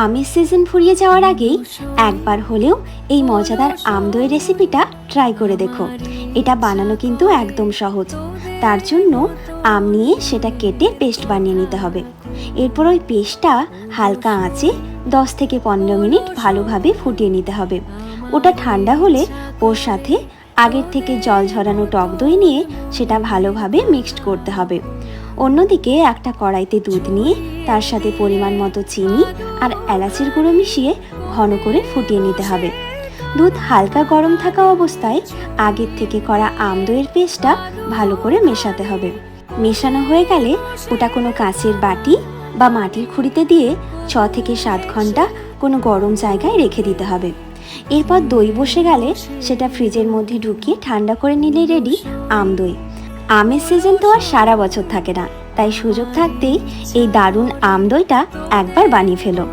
আমের সিজন ফুরিয়ে যাওয়ার আগেই একবার হলেও এই মজাদার আম দইয়ের রেসিপিটা ট্রাই করে দেখো। এটা বানানো কিন্তু একদম সহজ। তার জন্য আম নিয়ে সেটা কেটে পেস্ট বানিয়ে নিতে হবে। এরপর ওই পেস্টটা হালকা আঁচে 10 থেকে 15 মিনিট ভালোভাবে ফুটিয়ে নিতে হবে। ওটা ঠান্ডা হলে ওর সাথে আগের থেকে জল ঝরানো টক দই নিয়ে সেটা ভালোভাবে মিক্সড করতে হবে। অন্যদিকে একটা কড়াইতে দুধ নিয়ে তার সাথে পরিমাণ মতো চিনি আর এলাচের গুঁড়ো মিশিয়ে ঘন করে ফুটিয়ে নিতে হবে। দুধ হালকা গরম থাকা অবস্থায় আগের থেকে করা আম দইয়ের পেস্টটা ভালো করে মেশাতে হবে। মেশানো হয়ে গেলে ওটা কোনো কাঁচের বাটি বা মাটির খুঁড়িতে দিয়ে 6 থেকে 7 ঘন্টা কোনো গরম জায়গায় রেখে দিতে হবে। এরপর দই বসে গেলে সেটা ফ্রিজের মধ্যে ঢুকিয়ে ঠান্ডা করে নিলে রেডি আম দই। আমের সিজন তো আর সারা বছর থাকে না, তাই সুযোগ থাকতেই এই দারুণ আম দইটা একবার বানিয়ে ফেলো।